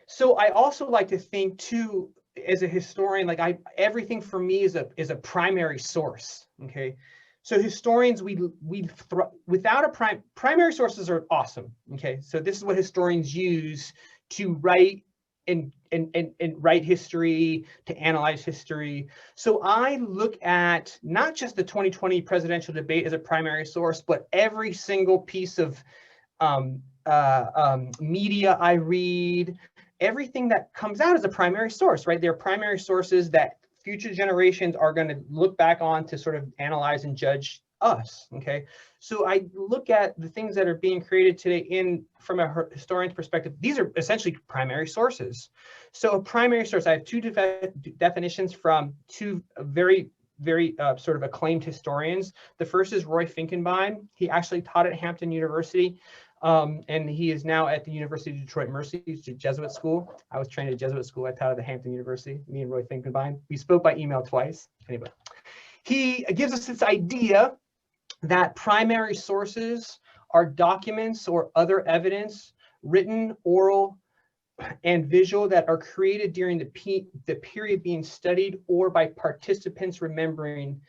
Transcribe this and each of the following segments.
So I also like to think too, as a historian, like everything for me is a primary source. Okay, so historians, without a primary sources are awesome. Okay, so this is what historians use to write and write history, to analyze history. So I look at not just the 2020 presidential debate as a primary source, but every single piece of media I read, everything that comes out as a primary source, right? They're primary sources that future generations are going to look back on to sort of analyze and judge us. Okay, so I look at the things that are being created today from a historian's perspective. These are essentially primary sources. So a primary source, I have two definitions from two very sort of acclaimed historians. The first is Roy Finkenbein. He actually taught at Hampton University. And he is now at the University of Detroit Mercy, it's a Jesuit school. I was trained at Jesuit school. I taught at the Hampton University, me and Roy Finkenbein. We spoke by email twice. Anyway, he gives us this idea that primary sources are documents or other evidence, written, oral, and visual, that are created during the period being studied or by participants remembering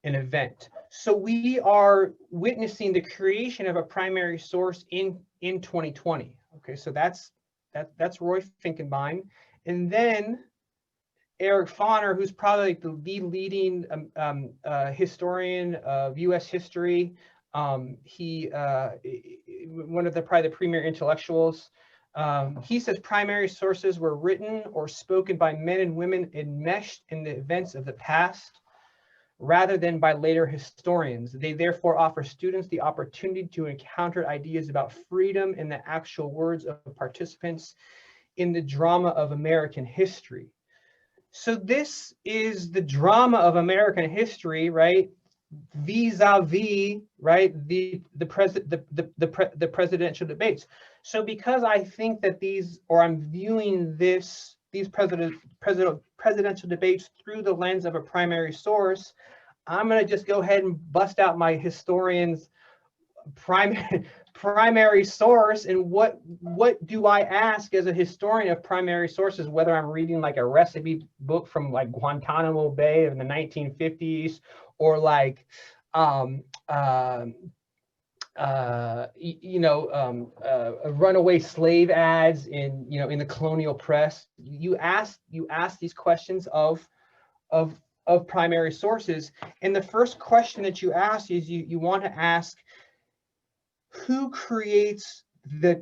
an event. So we are witnessing the creation of a primary source in 2020. Okay, so that's Roy Finkenbein, and then Eric Foner, who's probably like the leading historian of U.S. history. He one of probably the premier intellectuals. He says primary sources were written or spoken by men and women enmeshed in the events of the past, rather than by later historians. They therefore offer students the opportunity to encounter ideas about freedom in the actual words of participants in the drama of American history. So this is the drama of American history, right? Vis-a-vis, right, the presidential debates. So because I think that I'm viewing these presidential debates through the lens of a primary source, I'm going to just go ahead and bust out my historian's primary source. And what do I ask as a historian of primary sources, whether I'm reading like a recipe book from like Guantanamo Bay in the 1950s, or like runaway slave ads in the colonial press. You ask these questions of primary sources, and the first question that you ask is you want to ask, who creates the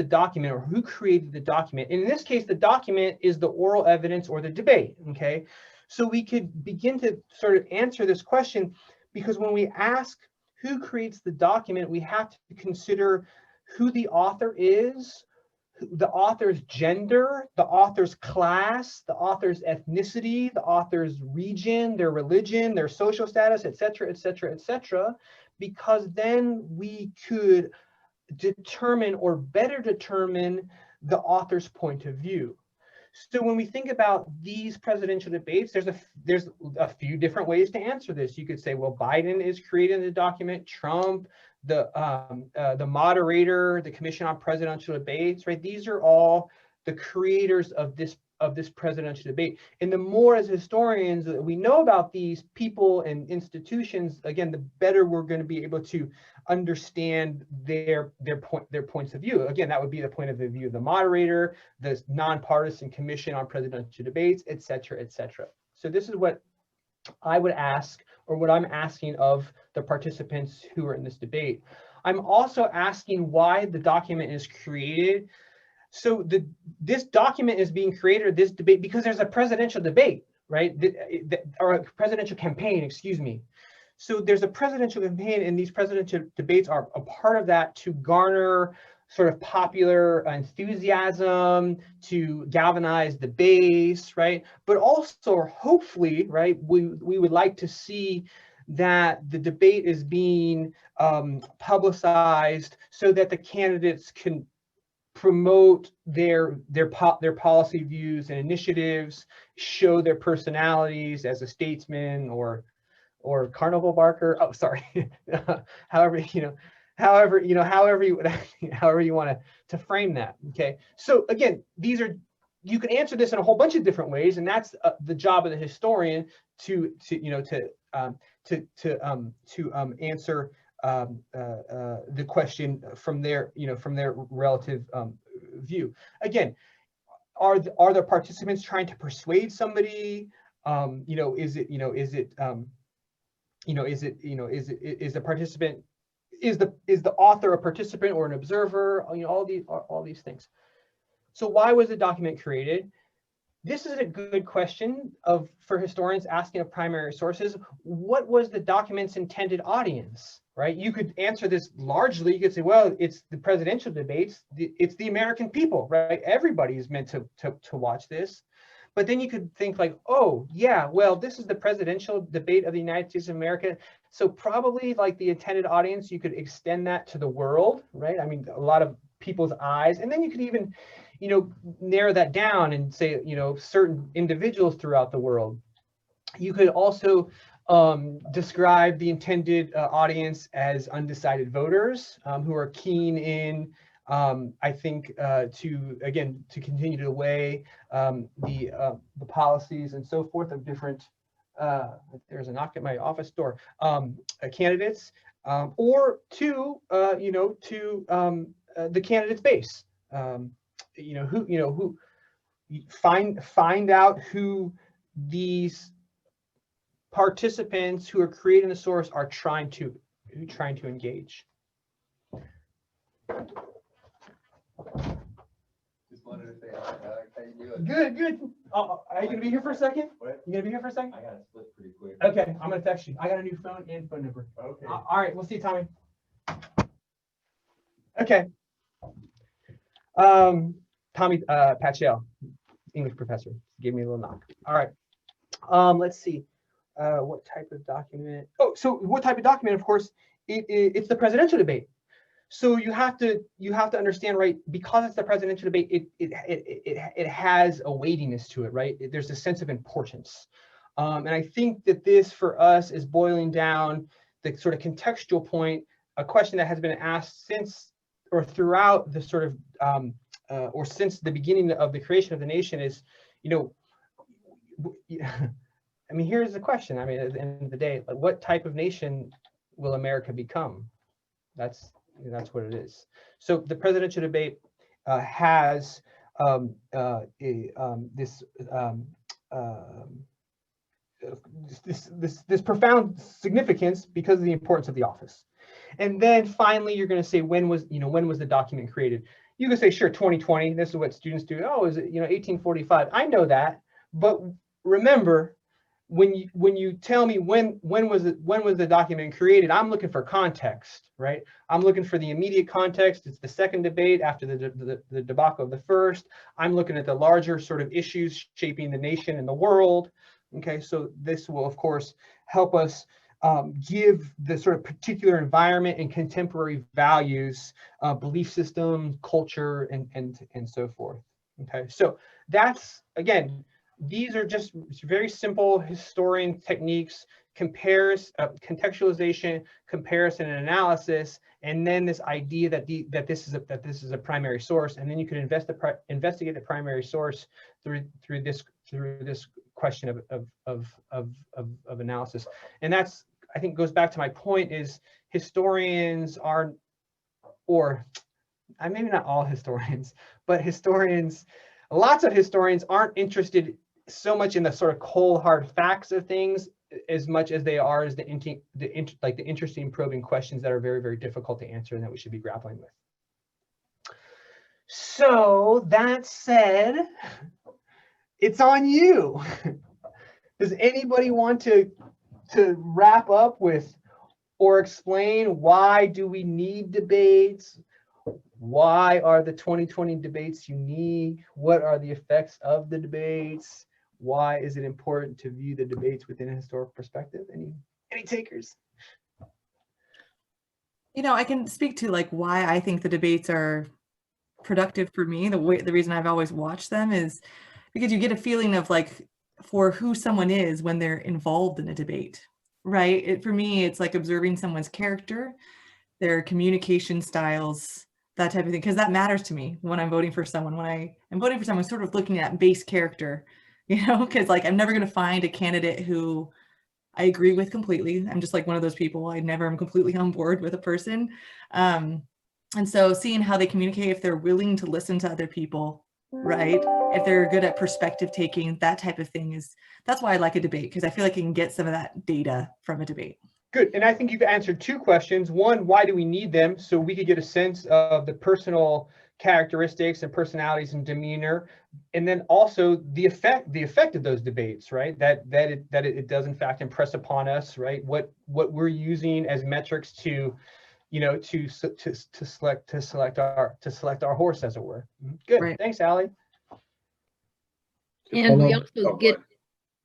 document, or who created the document? And in this case, the document is the oral evidence or the debate. Okay, so we could begin to sort of answer this question, because when we ask who creates the document, we have to consider who the author is, the author's gender, the author's class, the author's ethnicity, the author's region, their religion, their social status, etc., etc., etc., because then we could determine, or better determine, the author's point of view. So when we think about these presidential debates, there's a few different ways to answer this. You could say, well, Biden is creating the document, Trump, the moderator, the Commission on Presidential Debates, right? These are all the creators of this presidential debate. And the more, as historians, that we know about these people and institutions, again, the better we're going to be able to understand their points of view. Again, that would be the point of view of the moderator, the nonpartisan Commission on Presidential Debates, et cetera, et cetera. So this is what I would ask, or what I'm asking of the participants who are in this debate. I'm also asking why the document is created. So this document is being created, or this debate, because there's a presidential debate, right? Or a presidential campaign, excuse me. So there's a presidential campaign, and these presidential debates are a part of that, to garner sort of popular enthusiasm, to galvanize the base, right? But also, hopefully, right, we would like to see that the debate is being publicized so that the candidates can promote their policy views and initiatives, show their personalities as a statesman or carnival barker. Oh, sorry. However, however, however you however you want to frame that. Okay. So again, you can answer this in a whole bunch of different ways, and that's the job of the historian to answer the question from their relative view. Again, are the participants trying to persuade somebody? Is the participant, is the author a participant or an observer? All these things. So why was the document created? This is a good question for historians asking of primary sources. What was the document's intended audience, right? You could answer this largely. You could say, well, it's the presidential debates. It's the American people, right? Everybody is meant to watch this. But then you could think like, oh, yeah, well, this is the presidential debate of the United States of America. So probably like the intended audience, you could extend that to the world, right? I mean, a lot of people's eyes. And then you could even narrow that down and say, certain individuals throughout the world. You could also describe the intended audience as undecided voters who are keen in, I think, to continue to weigh the policies and so forth of different, there's a knock at my office door, candidates, or to the candidate's base. Who find out who these participants who are creating the source are trying to engage. Just wanted to say, how you doing? Good. Are you gonna be here for a second? What? You gonna be here for a second? I gotta split pretty quick. Okay, I'm gonna text you. I got a new phone and phone number. Okay. All right, we'll see you, Tommy. Okay. Tommy Pachel, English professor, gave me a little knock. All right. Let's see. What type of document? Oh, so what type of document? Of course, it's the presidential debate. So you have to understand, right? Because it's the presidential debate, it has a weightiness to it, right? There's a sense of importance, and I think that this for us is boiling down the sort of contextual point, a question that has been asked since or throughout the sort of or since the beginning of the creation of the nation is, I mean, here's the question. I mean, at the end of the day, like, what type of nation will America become? That's what it is. So the presidential debate has this profound significance because of the importance of the office. And then finally, you're going to say, when was the document created? You can say, sure, 2020. This is what students do. Oh, is it 1845? I know that, but remember, when you tell me when was the document created, I'm looking for context, right? I'm looking for the immediate context. It's the second debate after the debacle of the first. I'm looking at the larger sort of issues shaping the nation and the world. Okay, so this will of course help us give the sort of particular environment and contemporary values, belief system, culture, and so forth. Okay, so that's, again, these are just very simple historian techniques: contextualization, comparison, and analysis, and then this idea that this is a primary source, and then you can investigate the primary source through this question of analysis. And that's, I think, goes back to my point, is historians are, or maybe not all historians, but lots of historians aren't interested so much in the sort of cold hard facts of things as much as they are as the interesting probing questions that are very, very difficult to answer and that we should be grappling with. So that said, it's on you. Does anybody want to wrap up with or explain, why do we need debates? Why are the 2020 debates unique? What are the effects of the debates? Why is it important to view the debates within a historical perspective? Any takers? I can speak to like why I think the debates are productive for me. The reason I've always watched them is because you get a feeling of like for who someone is when they're involved in a debate, right? For me, it's like observing someone's character their communication styles, that type of thing, because that matters to me when I'm voting for someone. When I am voting for someone, sort of looking at base character, because like I'm never going to find a candidate who I agree with completely. I'm just like one of those people. I never am completely on board with a person. And so seeing how they communicate, if they're willing to listen to other people, right? If they're good at perspective taking, that type of thing that's why I like a debate, because I feel like you can get some of that data from a debate. Good. And I think you've answered two questions. One, why do we need them? So we could get a sense of the personal characteristics and personalities and demeanor, and then also the effect of those debates, right? That it does in fact impress upon us, right? What we're using as metrics to, to select our horse, as it were. Good. Right. Thanks, Allie. And we also get,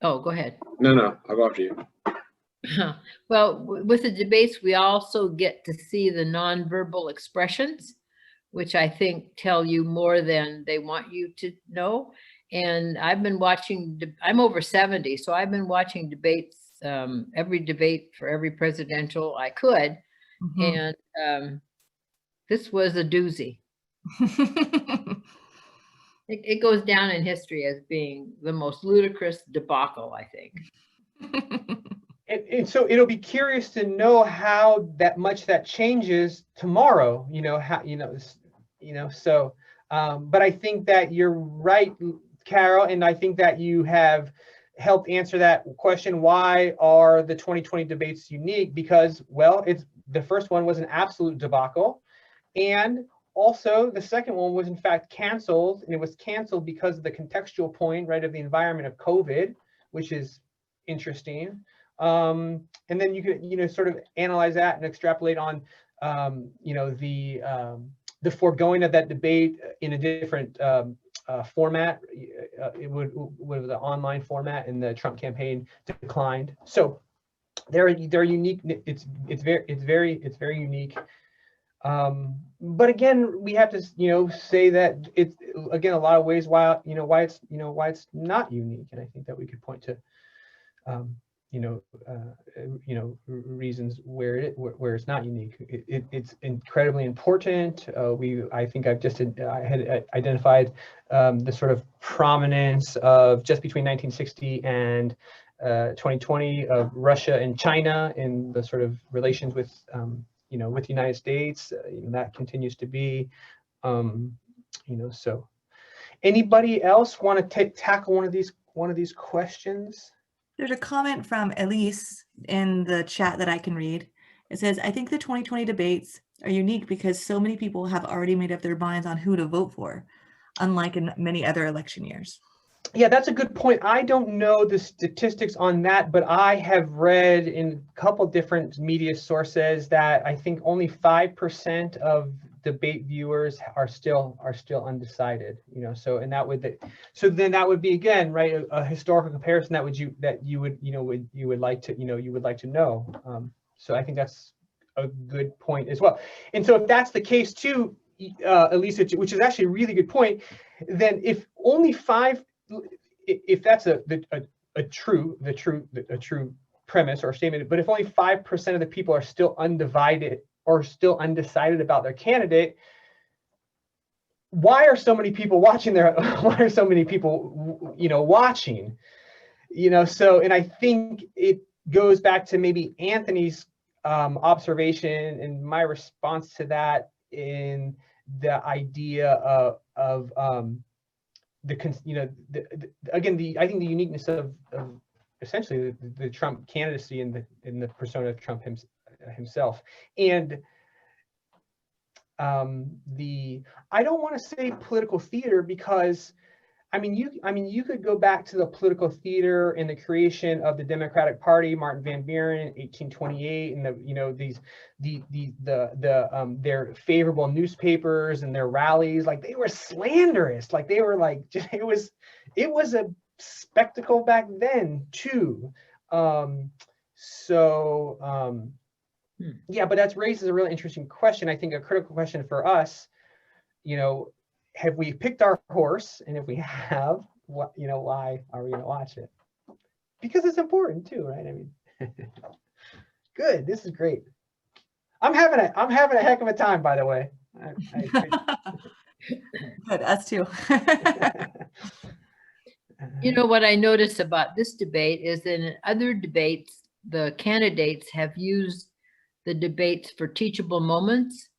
oh, go ahead. No, I'll go after you. Well, with the debates, we also get to see the nonverbal expressions, which I think tell you more than they want you to know. And I've been watching, I'm over 70, so I've been watching debates, every debate for every presidential I could. Mhm. And this was a doozy. It goes down in history as being the most ludicrous debacle, I think. And so it'll be curious to know how that changes tomorrow, so, but I think that you're right, Carol, and I think that you have helped answer that question. Why are the 2020 debates unique? Because, well, the first one was an absolute debacle, and also the second one was in fact canceled, and it was canceled because of the contextual point, right, of the environment of COVID, which is interesting. And then you could, sort of analyze that and extrapolate on, the foregoing of that debate in a different format. It would the online format, and the Trump campaign declined. So they're unique. It's very unique. But again, we have to, say that it's, again, a lot of ways why it's not unique, and I think that we could point to reasons where it's not unique. It's incredibly important. I think I had identified the sort of prominence of just between 1960 and 2020 of Russia and China in the sort of relations with with the United States. That continues to be, so. Anybody else want to tackle one of these questions? There's a comment from Elise in the chat that I can read. It says, I think the 2020 debates are unique because so many people have already made up their minds on who to vote for, unlike in many other election years. Yeah, that's a good point. I don't know the statistics on that, but I have read in a couple different media sources that I think only 5% of debate viewers are still undecided. So then that would be, again, right, a historical comparison that you would like to know. So I think that's a good point as well. And so if that's the case too, Elisa, which is actually a really good point, then if that's a true premise or statement, but if only 5% of the people are still undivided or still undecided about their candidate, why are so many people watching watching? So, and I think it goes back to maybe Anthony's observation and my response to that, in the idea of I think the uniqueness of essentially the Trump candidacy and the persona of Trump himself, and I don't want to say political theater, because you could go back to the political theater in the creation of the Democratic Party, Martin Van Buren in 1828, and their favorable newspapers and their rallies, like they were slanderous, like they were like it was a spectacle back then too. Yeah, but that raises a really interesting question. I think a critical question for us, have we picked our horse? And if we have, why are we going to watch it? Because it's important too, right? Good. This is great. I'm having a heck of a time, by the way. Good, us too. You know, what I noticed about this debate is that in other debates, the candidates have used the debates for teachable moments.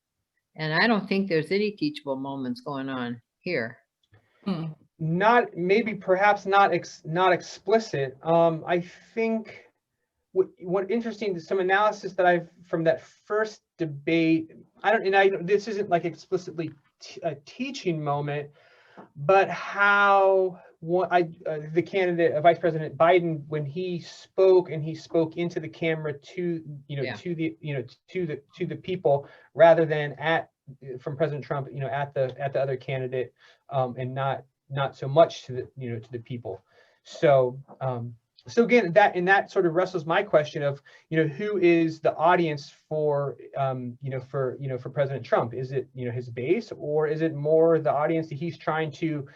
And I don't think there's any teachable moments going on here. Hmm. Not maybe perhaps not explicit. I think what interesting, some analysis that I've from that first debate. This isn't like explicitly a teaching moment, but how the candidate, Vice President Biden, when he spoke into the camera to the people rather than from President Trump, at the other candidate, and not so much to the people. So again, that sort of wrestles my question of, who is the audience for President Trump? Is it, his base, or is it more the audience that he's trying to,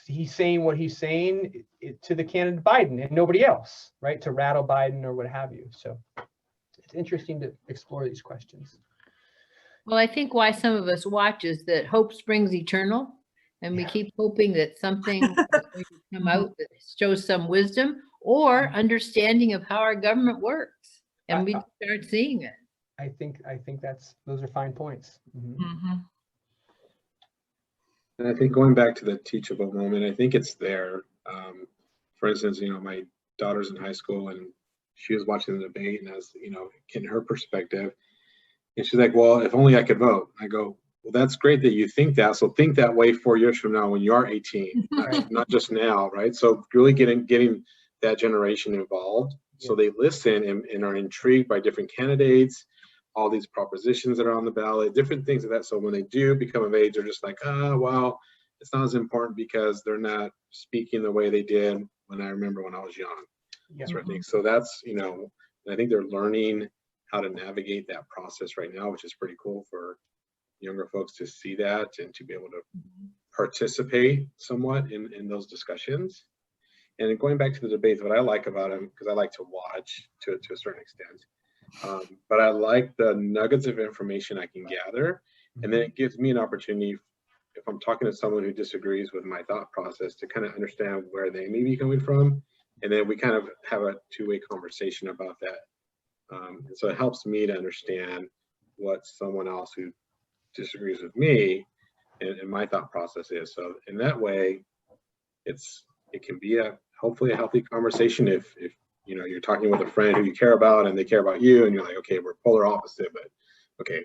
he's saying what he's saying to the candidate Biden and nobody else, right? To rattle Biden or what have you. So it's interesting to explore these questions. Well, I think why some of us watch is that hope springs eternal. And we keep hoping that something is going to come out that shows some wisdom or understanding of how our government works. And we start seeing it. I think those are fine points. Mhm. And I think going back to the teachable moment, I think it's there. For instance, my daughter's in high school and she was watching the debate, and as in her perspective, and she's like, well, if only I could vote. I go, well, that's great that you think that. So think that way 4 years from now when you are 18, not just now, right? So really getting that generation involved, so they listen and are intrigued by different candidates, all these propositions that are on the ballot, different things like that. So when they do become of age, they're just like, well, it's not as important because they're not speaking the way they did when I remember when I was young. Sort of thing. So that's, I think they're learning how to navigate that process right now, which is pretty cool for younger folks to see that and to be able to participate somewhat in those discussions. And going back to the debates, what I like about them, because I like to watch to a certain extent, but I like the nuggets of information I can gather. And then it gives me an opportunity, if I'm talking to someone who disagrees with my thought process, to kind of understand where they may be coming from. And then we kind of have a two-way conversation about that. And so it helps me to understand what someone else who disagrees with me and my thought process is. So in that way, it can be hopefully a healthy conversation if you're talking with a friend who you care about and they care about you, and you're like, okay, we're polar opposite, but okay,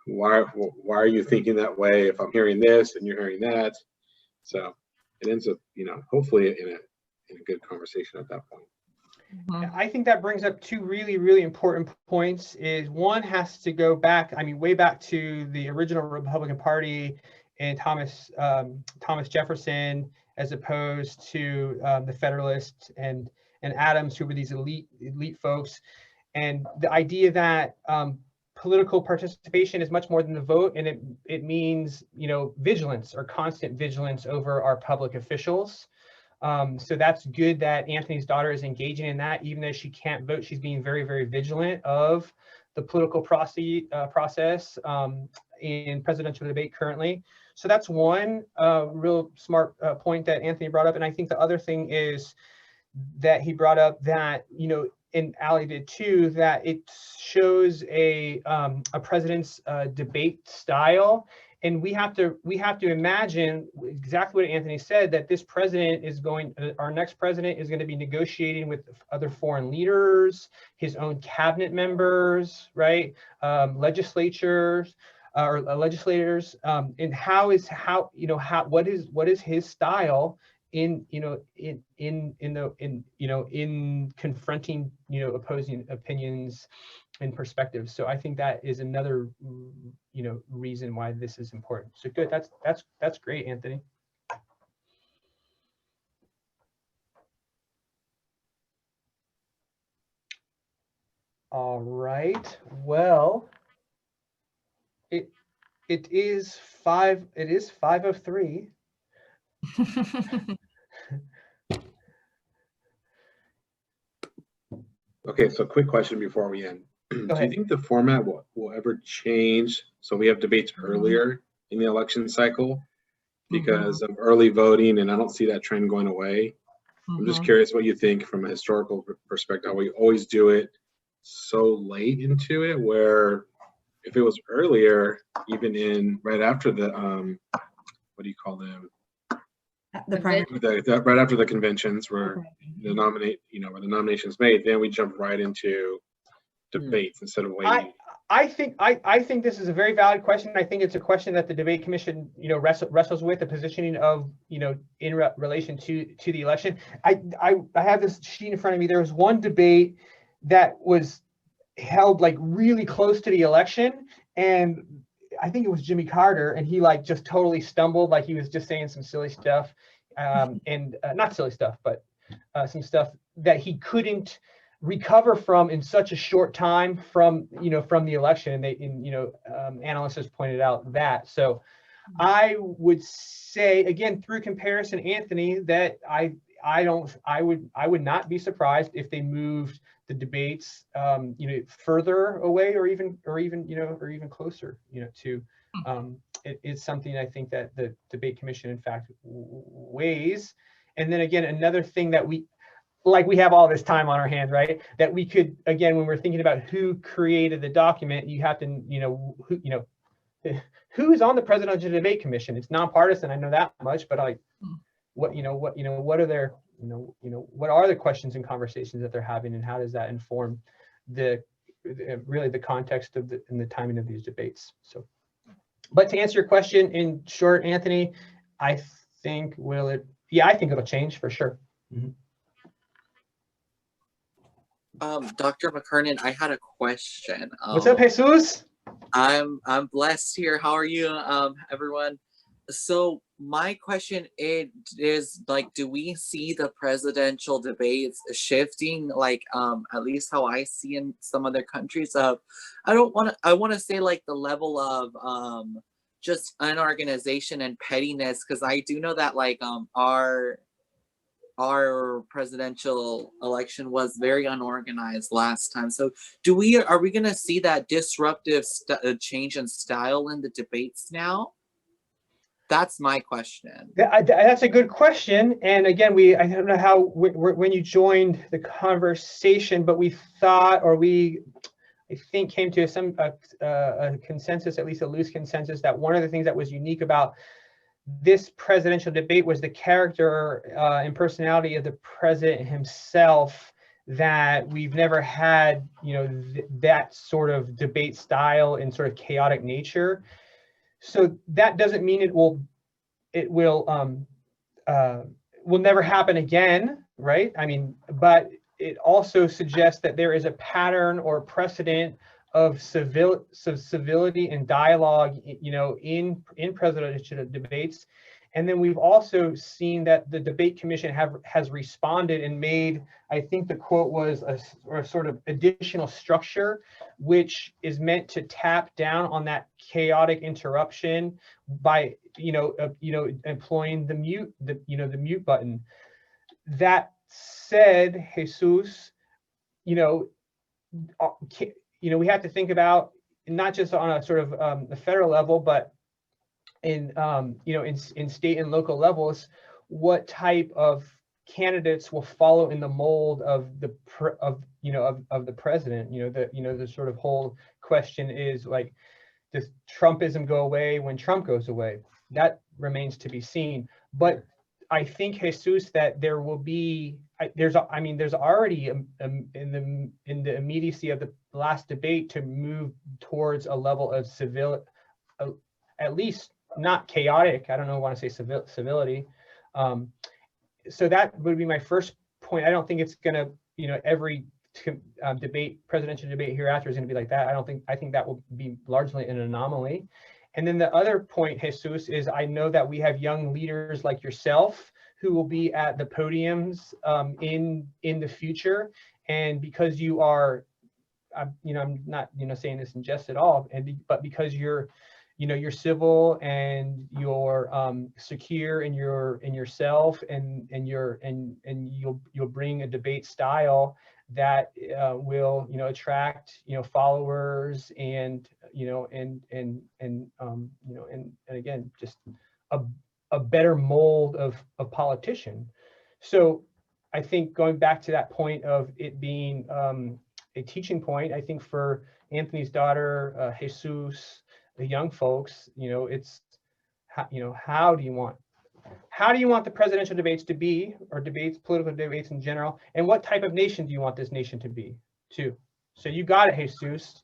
why are you thinking that way if I'm hearing this and you're hearing that? So it ends up, hopefully in a good conversation at that point. I think that brings up two really, really important points. Is one has to go back, way back to the original Republican Party and Thomas Jefferson, as opposed to the Federalists and Adams, who were these elite folks. And the idea that political participation is much more than the vote, and it means vigilance, or constant vigilance over our public officials. So that's good that Anthony's daughter is engaging in that. Even though she can't vote, she's being very, very vigilant of the political process in presidential debate currently. So that's one real smart point that Anthony brought up. And I think the other thing is that he brought up that, and Ali did too, that it shows a president's debate style. And we have to imagine exactly what Anthony said, that this president our next president is going to be negotiating with other foreign leaders, his own cabinet members, right? Legislators, and what is his style in confronting opposing opinions and perspectives. So I think that is another reason why this is important. So good, that's great, Anthony. All right, well, it is 5:03. Okay, so quick question before we end. Do you ahead. think the format will ever change? So we have debates earlier in the election cycle because of early voting, and I don't see that trend going away. I'm just curious what you think from a historical perspective. We always do it so late into it, where if it was earlier, even in right after the what do you call them? The primary. Right after the conventions, where the nomination's made, then we jump right into debates instead of waiting. I think this is a very valid question. I think it's a question that the debate commission, wrestles with, the positioning of, in relation to the election. I have this sheet in front of me. There was one debate that was held like really close to the election, and I think it was Jimmy Carter, and he like just totally stumbled, like he was just saying some silly stuff, and not silly stuff, but some stuff that he couldn't recover from in such a short time from the election, and analysts has pointed out that. So I would say, again, through comparison, Anthony, that I would not be surprised if they moved the debates further away, or even closer to it's something I think that the debate commission in fact weighs. And then again, another thing that we have all this time on our hands, right? That we could, again, when we're thinking about who created the document, you have to, who's on the presidential debate commission. It's nonpartisan, I know that much, but what are their, what are the questions and conversations that they're having, and how does that inform really the context of and the timing of these debates? So, but to answer your question in short, Anthony, I think I think it'll change for sure. Dr. McKiernan, I had a question. What's up, Jesus? I'm blessed here. How are you, everyone? So my question is like, do we see the presidential debates shifting, like at least how I see in some other countries? I want to say like the level of just unorganization and pettiness, because I do know that like our presidential election was very unorganized last time. So are we going to see that disruptive change in style in the debates now? That's my question. That's a good question. And again, I don't know how, when you joined the conversation, but we thought, I think came to a consensus, at least a loose consensus, that one of the things that was unique about this presidential debate was the character and personality of the president himself, that we've never had, that sort of debate style and sort of chaotic nature. So that doesn't mean it will never happen again, right? I mean, but it also suggests that there is a pattern or precedent of civility and dialogue, in presidential debates. And then we've also seen that the debate commission has responded and made, I think the quote was a sort of additional structure, which is meant to tap down on that chaotic interruption by, employing the mute button. That said, Jesus, we have to think about, not just on a sort of a federal level, but in in state and local levels, what type of candidates will follow in the mold of the president. The sort of whole question is like, does Trumpism go away when Trump goes away? That remains to be seen. But I think, Jesus, that there will be, there's already in the immediacy of the last debate to move towards a level of at least not chaotic. I don't want to say civility. So that would be my first point. I don't think it's going to, every presidential debate hereafter is going to be like that. I think that will be largely an anomaly. And then the other point, Jesus, is I know that we have young leaders like yourself who will be at the podiums in the future. And because you are, I'm not saying this in jest at all, but because you're civil and you're secure in yourself, and you'll bring a debate style that will, attract, followers and, and again, just a better mold of politician. So I think going back to that point of it being a teaching point, I think for Anthony's daughter, Jesus, the young folks, it's, how do you want the presidential debates to be, or political debates in general, and what type of nation do you want this nation to be too? So you got it, Jesus.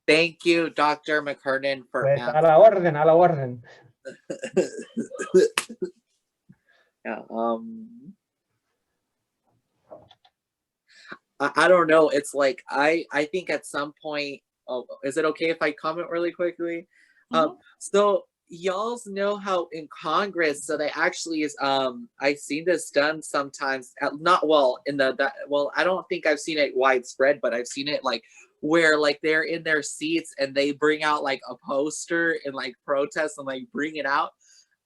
Thank you, Dr. McKiernan, for Pues a la orden, a la orden. Yeah, I don't know. It's like I think at some point, is it okay if I comment really quickly? So y'all know how in Congress, so they actually is I've seen this done sometimes, not well in well, I don't think I've seen it widespread, but I've seen it like where like they're in their seats and they bring out like a poster and like protest and like bring it out.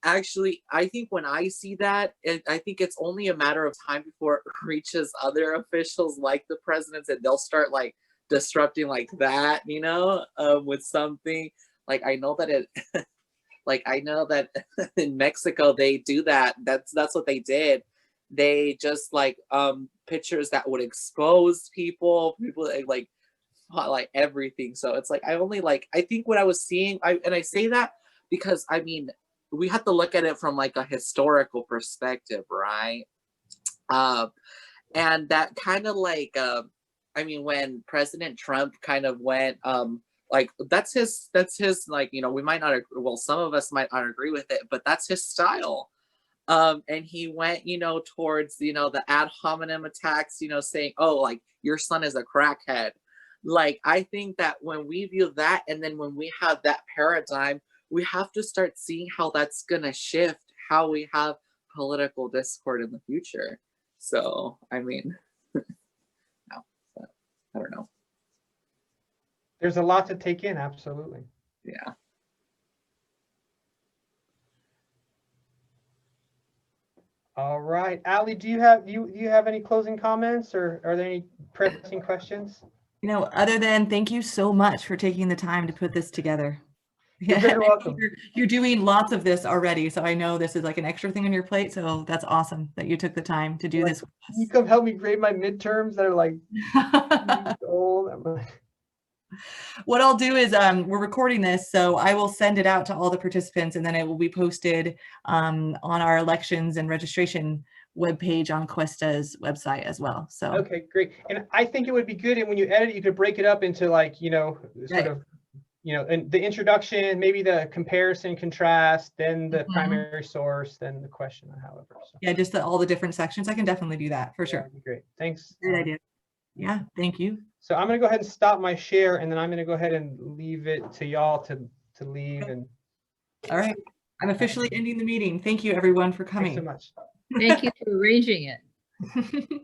Actually, I think when I see that, I think it's only a matter of time before it reaches other officials like the presidents, and they'll start like disrupting like that, with something. Like I know that in Mexico they do that. That's what they did. They just like pictures that would expose people like everything. So it's like I think what I was seeing, and I say that because I mean we have to look at it from like a historical perspective, right? And that kind of like I mean when President Trump kind of went like that's his like, we might not agree, well, some of us might not agree with it, but that's his style. And he went, towards, the ad hominem attacks, saying, oh, like your son is a crackhead. Like, I think that when we view that, and then when we have that paradigm, we have to start seeing how that's gonna shift how we have political discord in the future. So, I mean, no, I don't know. There's a lot to take in, absolutely. Yeah. All right, Ali, do you have any closing comments, or are there any pressing questions? Other than thank you so much for taking the time to put this together. You're very welcome. You're doing lots of this already, so I know this is like an extra thing on your plate. So that's awesome that you took the time to do this. Can you come help me grade my midterms that are like old? What I'll do is we're recording this, so I will send it out to all the participants, and then it will be posted on our elections and registration webpage on Cuesta's website as well. So okay, great. And I think it would be good, and when you edit it, you could break it up into like, sort of, and the introduction, maybe the comparison, contrast, then the primary source, then the question, or however. So. Yeah, just all the different sections. I can definitely do that for sure. That'd be great. Thanks. Great idea. Yeah, thank you. So I'm going to go ahead and stop my share, and then I'm going to go ahead and leave it to y'all to leave. And all right, I'm officially ending the meeting. Thank you everyone for coming. Thanks so much. Thank you for arranging it.